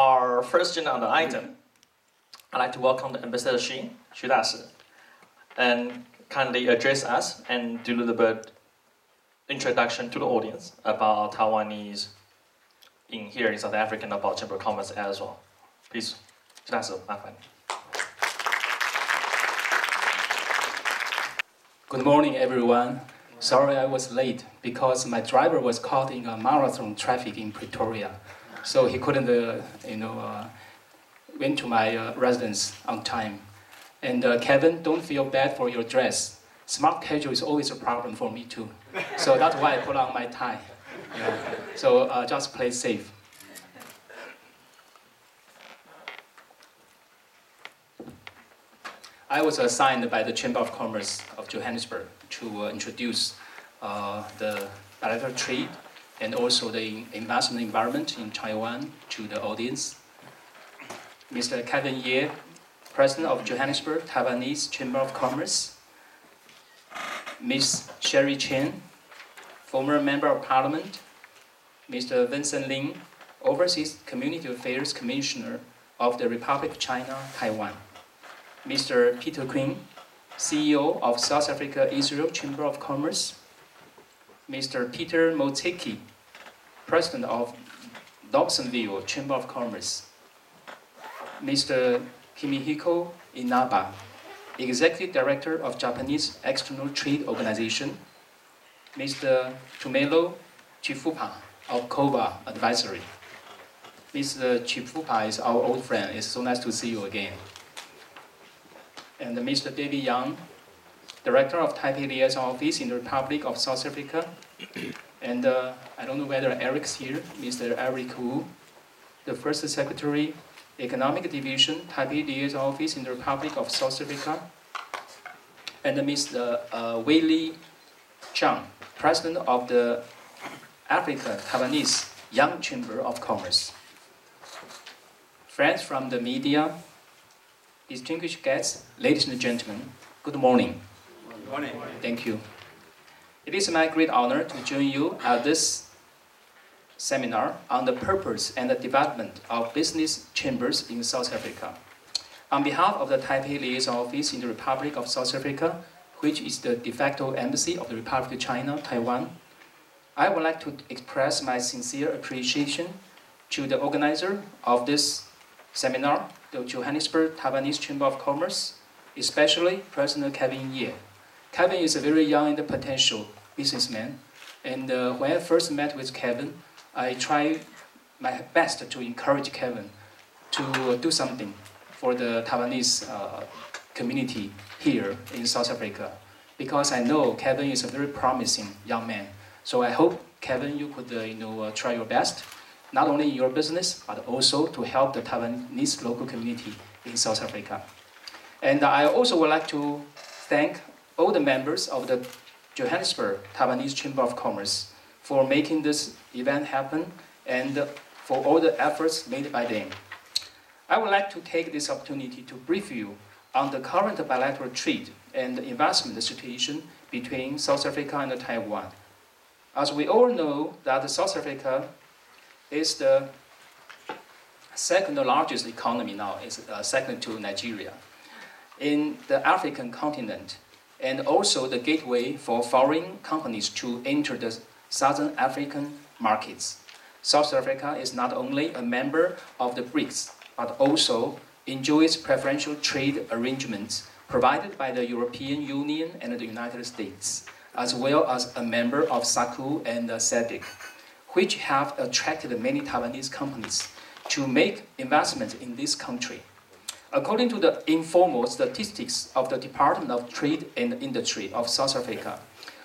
Our first agenda item, I'd like to welcome the Ambassador Xu Dashi, and kindly address us and do a little bit introduction to the audience about Taiwanese in here in South Africa and about Chamber of Commerce as well. Please, Xu Dashi, 麻烦。 Good morning, everyone. Sorry I was late because my driver was caught in a marathon traffic in Pretoria, so he couldn't, went to my residence on time. And Kevin, don't feel bad for your dress. Smart casual is always a problem for me too, so that's why I put on my tie. Yeah. So just play safe. I was assigned by the Chamber of Commerce of Johannesburg to introduce the bilateral trade and also the investment environment in Taiwan to the audience. Mr. Kevin Ye, President of Johannesburg Taiwanese Chamber of Commerce. Ms. Sherry Chen, former Member of Parliament. Mr. Vincent Lin, Overseas Community Affairs Commissioner of the Republic of China, Taiwan. Mr. Peter Quinn, CEO of South Africa-Israel Chamber of Commerce. Mr. Peter Moteki, President of Dobsonville Chamber of Commerce. Mr. Kimihiko Inaba, Executive Director of Japanese External Trade Organization. Mr. Tumelo Chifupa of KOBA Advisory. Mr. Chifupa is our old friend. It's so nice to see you again. And Mr. David Yang, Director of Taipei Liaison Office in the Republic of South Africa. And I don't know whether Eric's here, Mr. Eric Wu, the First Secretary, Economic Division, Taipei Liaison Office in the Republic of South Africa. And Mr. Wei Li Zhang, President of the Africa Taiwanese Young Chamber of Commerce. Friends from the media, distinguished guests, ladies and gentlemen, good morning. Good morning. Thank you. It is my great honor to join you at this seminar on the purpose and the development of business chambers in South Africa. On behalf of the Taipei Liaison Office in the Republic of South Africa, which is the de facto embassy of the Republic of China, Taiwan, I would like to express my sincere appreciation to the organizer of this seminar, the Johannesburg Taiwanese Chamber of Commerce, especially President Kevin Ye. Kevin is a very young and potential businessman, and when I first met with Kevin, I tried my best to encourage Kevin to do something for the Taiwanese community here in South Africa, because I know Kevin is a very promising young man. So I hope, Kevin, you could try your best, not only in your business, but also to help the Taiwanese local community in South Africa. And I also would like to thank all the members of the Johannesburg Taiwanese Chamber of Commerce for making this event happen and for all the efforts made by them. I would like to take this opportunity to brief you on the current bilateral trade and investment situation between South Africa and Taiwan. As we all know that South Africa is the second largest economy now, is second to Nigeria, in the African continent, and also the gateway for foreign companies to enter the Southern African markets. South Africa is not only a member of the BRICS, but also enjoys preferential trade arrangements provided by the European Union and the United States, as well as a member of SACU and SADC, which have attracted many Taiwanese companies to make investments in this country. According to the informal statistics of the Department of Trade and Industry of South Africa,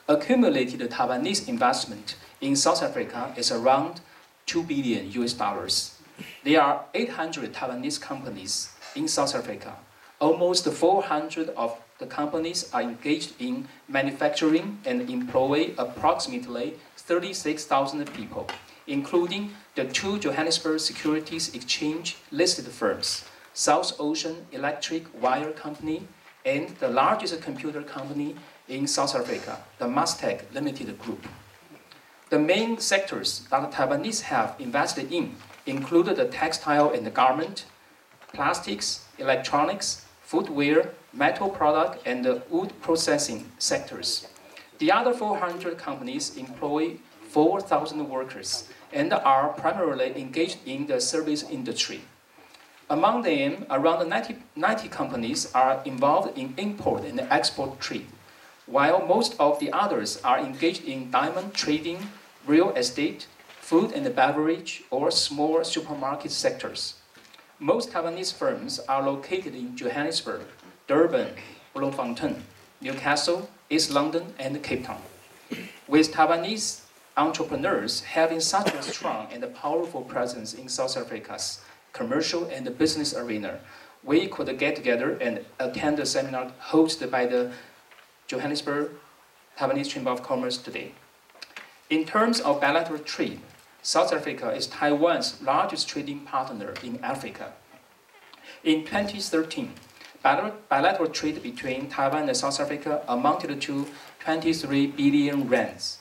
accumulated Taiwanese investment in South Africa is around $2 billion US. There are 800 Taiwanese companies in South Africa. Almost 400 of the companies are engaged in manufacturing and employ approximately 36,000 people, including the two Johannesburg Securities Exchange listed firms, South Ocean Electric Wire Company, and the largest computer company in South Africa, the Mastech Limited Group. The main sectors that Taiwanese have invested in include the textile and the garment, plastics, electronics, footwear, metal product, and the wood processing sectors. The other 400 companies employ 4,000 workers and are primarily engaged in the service industry. Among them, around 90 companies are involved in import and export trade, while most of the others are engaged in diamond trading, real estate, food and beverage, or small supermarket sectors. Most Taiwanese firms are located in Johannesburg, Durban, Bloemfontein, Newcastle, East London, and Cape Town. With Taiwanese entrepreneurs having such a strong and powerful presence in South Africa's commercial and business arena, we could get together and attend a seminar hosted by the Johannesburg Taiwanese Chamber of Commerce today. In terms of bilateral trade, South Africa is Taiwan's largest trading partner in Africa. In 2013, bilateral trade between Taiwan and South Africa amounted to 23 billion rands.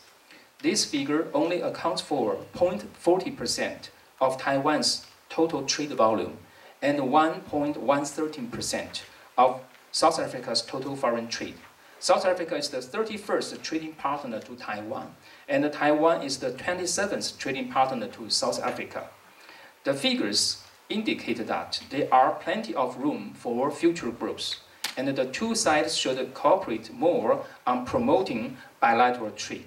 This figure only accounts for 0.40% of Taiwan's total trade volume and 1.113% of South Africa's total foreign trade. South Africa is the 31st trading partner to Taiwan, and Taiwan is the 27th trading partner to South Africa. The figures indicate that there are plenty of room for future growth, and the two sides should cooperate more on promoting bilateral trade.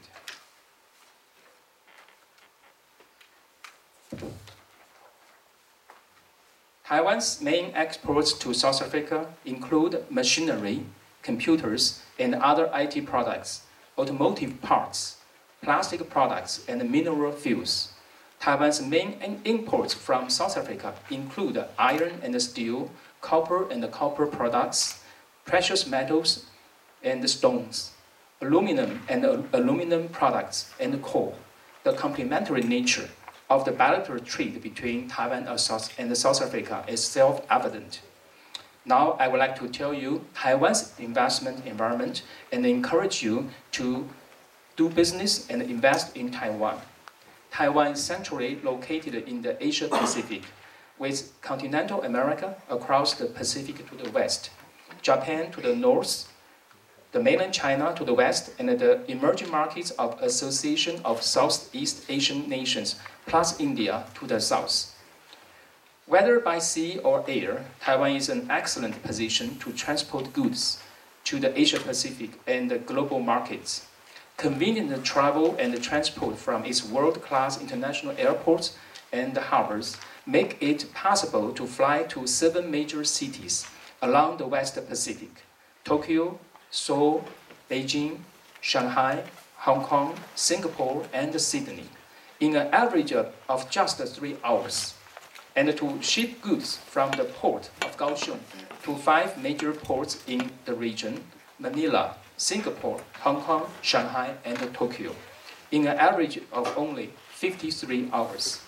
Taiwan's main exports to South Africa include machinery, computers, and other IT products, automotive parts, plastic products, and mineral fuels. Taiwan's main imports from South Africa include iron and steel, copper and copper products, precious metals and stones, aluminum and aluminum products, and coal. The complementary nature of the bilateral trade between Taiwan and South Africa is self-evident. Now, I would like to tell you Taiwan's investment environment and encourage you to do business and invest in Taiwan. Taiwan is centrally located in the Asia Pacific, with continental America across the Pacific to the west, Japan to the north, the mainland China to the west, and the emerging markets of Association of Southeast Asian Nations, plus India to the south. Whether by sea or air, Taiwan is in an excellent position to transport goods to the Asia Pacific and the global markets. Convenient travel and transport from its world-class international airports and harbors make it possible to fly to 7 major cities along the West Pacific: Tokyo, Seoul, Beijing, Shanghai, Hong Kong, Singapore, and Sydney, in an average of just 3 hours, and to ship goods from the port of Kaohsiung to 5 major ports in the region: Manila, Singapore, Hong Kong, Shanghai, and Tokyo, in an average of only 53 hours.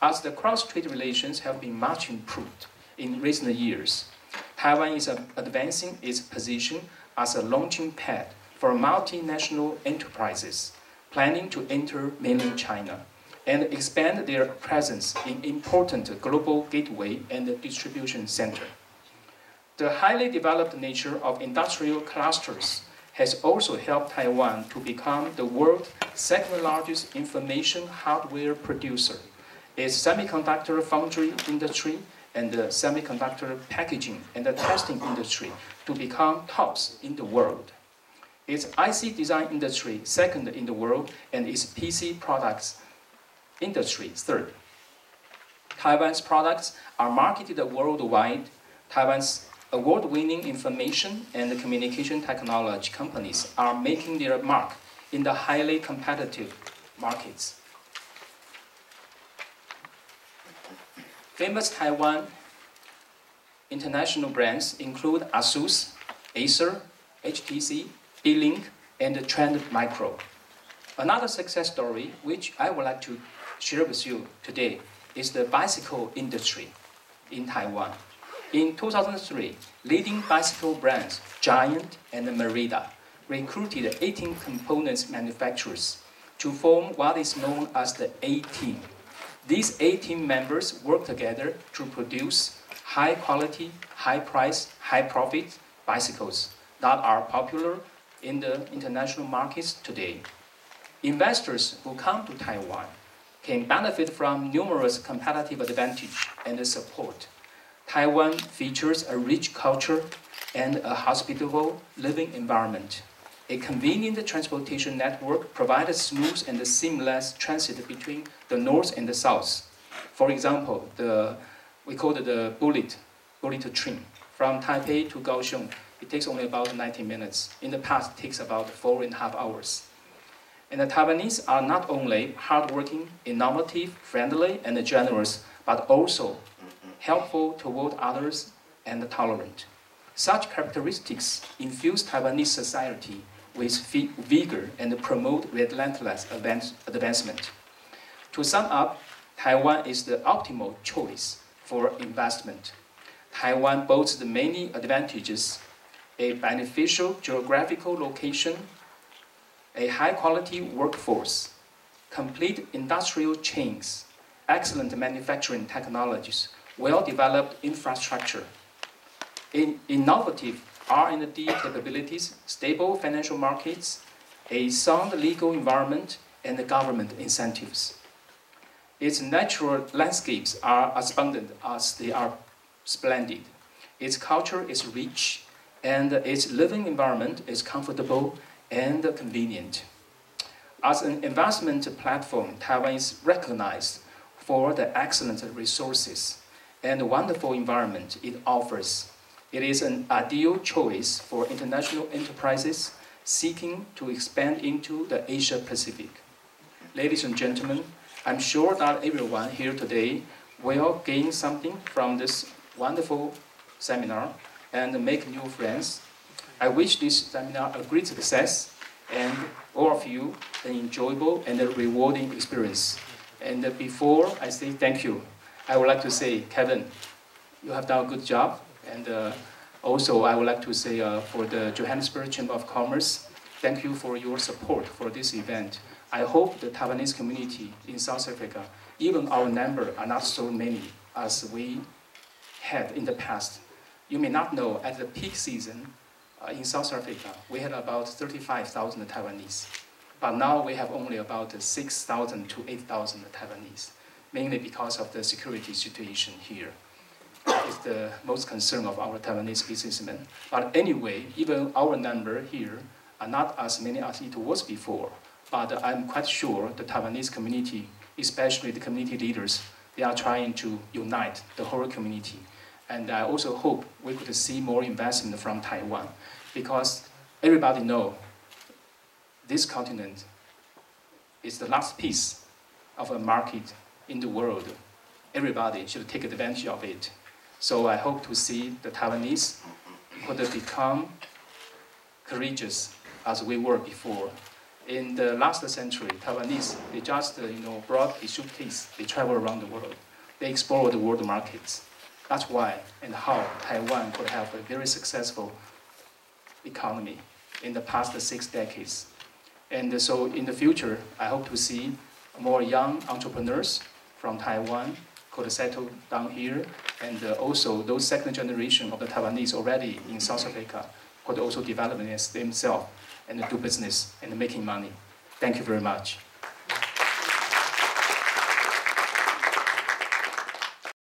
As the cross-trade relations have been much improved in recent years, Taiwan is advancing its position as a launching pad for multinational enterprises planning to enter mainland China and expand their presence in important global gateway and distribution center. The highly developed nature of industrial clusters has also helped Taiwan to become the world's second largest information hardware producer. Its semiconductor foundry industry and the semiconductor packaging and the testing industry to become tops in the world. Its IC design industry second in the world, and its PC products industry third. Taiwan's products are marketed worldwide. Taiwan's award-winning information and communication technology companies are making their mark in the highly competitive markets. Famous Taiwan international brands include ASUS, Acer, HTC, B-Link, and Trend Micro. Another success story which I would like to share with you today is the bicycle industry in Taiwan. In 2003, leading bicycle brands Giant and Merida recruited 18 components manufacturers to form what is known as the A-Team. These 18 members work together to produce high quality, high price, high profit bicycles that are popular in the international markets today. Investors who come to Taiwan can benefit from numerous competitive advantages and support. Taiwan features a rich culture and a hospitable living environment. A convenient transportation network provides smooth and seamless transit between the north and the south. For example, we call it the bullet train. From Taipei to Kaohsiung, it takes only about 90 minutes. In the past, it takes about 4.5 hours. And the Taiwanese are not only hardworking, innovative, friendly, and generous, but also helpful toward others and tolerant. Such characteristics infuse Taiwanese society with vigor and promote relentless advancement. To sum up, Taiwan is the optimal choice for investment. Taiwan boasts the many advantages: a beneficial geographical location, a high-quality workforce, complete industrial chains, excellent manufacturing technologies, well-developed infrastructure, innovative R&D capabilities, stable financial markets, a sound legal environment, and government incentives. Its natural landscapes are as abundant as they are splendid. Its culture is rich, and its living environment is comfortable and convenient. As an investment platform, Taiwan is recognized for the excellent resources and wonderful environment it offers. It is an ideal choice for international enterprises seeking to expand into the Asia Pacific. Ladies and gentlemen, I'm sure that everyone here today will gain something from this wonderful seminar and make new friends. I wish this seminar a great success and all of you an enjoyable and a rewarding experience. And before I say thank you, I would like to say, Kevin, you have done a good job. And also, I would like to say for the Johannesburg Chamber of Commerce, thank you for your support for this event. I hope the Taiwanese community in South Africa, even our number are not so many as we had in the past. You may not know, at the peak season in South Africa, we had about 35,000 Taiwanese. But now we have only about 6,000 to 8,000 Taiwanese, mainly because of the security situation here. Is the most concern of our Taiwanese businessmen. But anyway, even our number here are not as many as it was before. But I'm quite sure the Taiwanese community, especially the community leaders, they are trying to unite the whole community. And I also hope we could see more investment from Taiwan, because everybody knows this continent is the last piece of a market in the world. Everybody should take advantage of it. So I hope to see the Taiwanese could become courageous as we were before. In the last century, Taiwanese, they just brought a suitcase, they travel around the world. They explore the world markets. That's why and how Taiwan could have a very successful economy in the past 6 decades. And so in the future, I hope to see more young entrepreneurs from Taiwan could settle down here, and also those second generation of the Taiwanese already in South Africa could also develop themselves and do business and making money. Thank you very much.